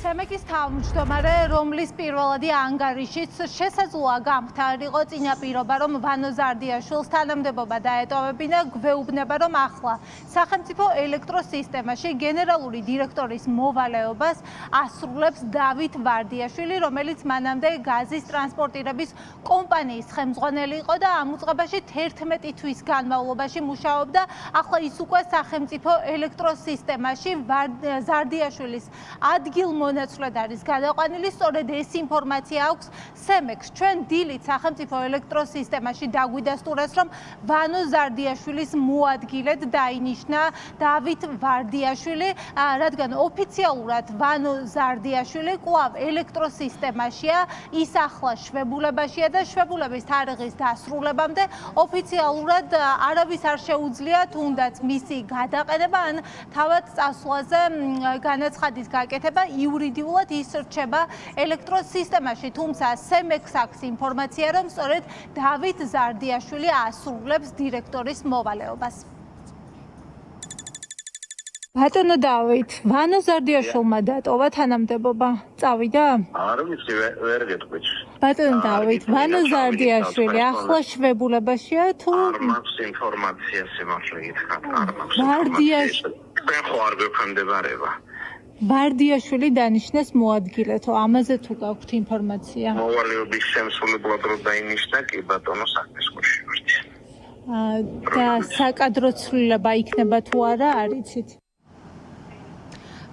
სემეკის თავმჯდომარე, რომლის პირველადი ანგარიშიც შესაძლოა გამხდარიყო წინაპირობა, რომ ვანო ზარდიაშვილს თანამდებობა დაეტოვებინა, გვეუბნება, რომ ახლა სახელმწიფო ელექტროსისტემაში გენერალური დირექტორის მოვალეობას ასრულებს დავით ვარდიაშვილი, რომელიც მანამდე გაზის ტრანსპორტირების კომპანიის ხელმძღვანელი იყო და ამ უწყებაში 11 თვის განმავლობაში მუშაობდა. ახლა ის უკვე სახელმწიფო ელექტროსისტემაში ზარდიაშვილის ადგილმონაცვლად არის გადაყვანილი. სწორედ ეს ინფორმაცია აქვს სემეკს. ჩვენ დილით სახელმწიფო ელექტროსისტემაში დაგვიდასტურეს, რომ ვანო ზარდიაშვილის მოადგილედ დაინიშნა დავით ვარდიაშვილი, რადგან ოფიციალურად ვანო ზარდიაშვილი კვლავ ელექტროსისტემაშია, ის ახლა შვებულებაშია და შვებულების თარიღის დასრულებამდე ოფიციალურად არავის არ შეუძლია თუნდაც მისი გადაყენება ან თავად წასვლაზე განაცხადის გაკეთება. იურიდიულად ის რჩება ელექტროსისტემაში, თუმცა სემეკს აქვს ინფორმაცია, რომ სწორედ დავით ზარდიაშვილი ასრულებს დირექტორის მოვალეობას. ბატონო დავით, ვანო ზარდიაშვილმა დატოვა თანამდებობა, წავიდა? არ ვიცი, ვერ გეტყვით. ბატონო დავით, ვანო ზარდიაშვილი ახლა შვებულებაშია თუ არ მაქვს ინფორმაცია, სიმართლე გითხრათ, არ მაქვს ვარდიაშვილი თქვენ ხო არ გვექვემდებარება. ვარდიაშვილი დანიშნეს მოადგილეთო, ამაზე თუ გაქვთ ინფორმაცია? მოვალეობის შემსრულებლად რო დაინიშნა, კი ბატონო საქმეს მოშივართ. და საკადრო ცვლილება იქნება თუ არა, არ იცით?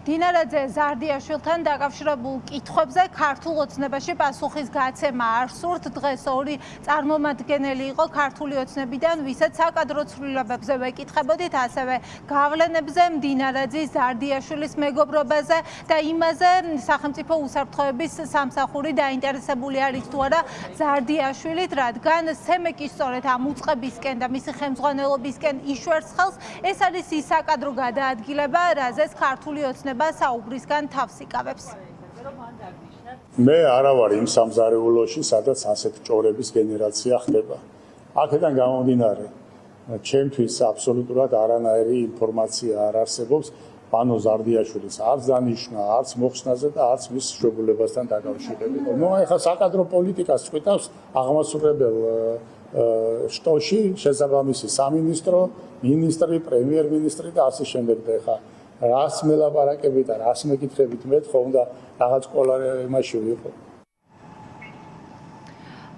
დინარაძე ზარდიაშვილთან დაკავშირებულ კითხვებზე ქართულ ოცნებაში პასუხის გაცემა არ სურთ. დღეს ორი წარმომადგენელი იყო ქართული ოცნებიდან, ვისაც საკადრო ცვლილებებზე ვეკითხებოდით, ასევე გავლენებზე, დინარაძის ზარდიაშვილის მეგობრობაზე და იმაზე სახელმწიფო უსაფრთხოების სამსახური დაინტერესებული არის თუ არა ზარდიაშვილით, რადგან სემეკი სწორედ ამ უწყებისკენ და მისი ხელმძღვანელობისკენ იშვერს ხელს. ეს არის ის საკადრო გადაადგილება, რაზეც ქართული ოცნება საუბრისგან თავს იკავებს. მე არა ვარ იმ სამზარეულოში, სადაც ასეთ ჭორების გენერაცია ხდება. აქედან გამომდინარე, ჩემთვის აბსოლუტურად არანაირი ინფორმაცია არ არსებობს ვანო ზარდიაშვილის არც დანიშვნა, არც მოხსნაზე და არც მის შვებულებასთან დაკავშირებით. ეხლა საკადრო პოლიტიკას წვითავს აღმასრულებელ შტოში შესაბამისი სამინისტრო, მინისტრი, პრემიერ-მინისტრი და ასე შემდეგ. და ეხლა რას მელაპარაკებით და რას მეკითხებით, მე თქო უნდა რაღაც ყოლა იმაში ვიყო.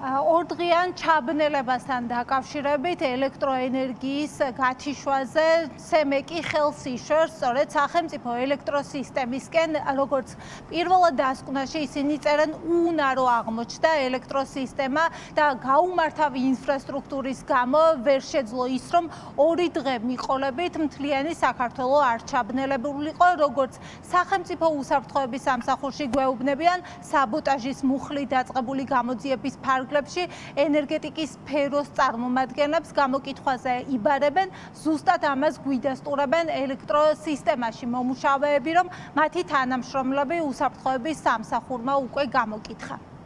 ორდღიან ჩაბნელებასთან დაკავშირებით ელექტროენერგიის გათიშვაზე სემეკი ხელს იშვერს სწორედ სახელმწიფო ელექტროსისტემისკენ, როგორც პირველად დასკვნაში ისინი წერენ, უუნარო აღმოჩნდა ელექტროსისტემა და გაუმართავი ინფრასტრუქტურის გამო ვერ შეძლო ის, რომ 2 დღე მიყოლებით მთლიანი საქართველო არ ჩაბნელებულიყო, როგორც სახელმწიფო უსაფრთხოების სამსახურში გვეუბნებიან, საბოტაჟის მუხლით დაწყებული გამოძიების ფარგლებში ენერგეტიკის სფეროს წარმომადგენლებს გამოკითხვაზე იბარებენ, ზუსტად ამას გვიდასტურებენ ელექტროსისტემაში მომუშავეები, რომ მათი თანამშრომლები უსაფრთხოების სამსახურმა უკვე გამოკითხა.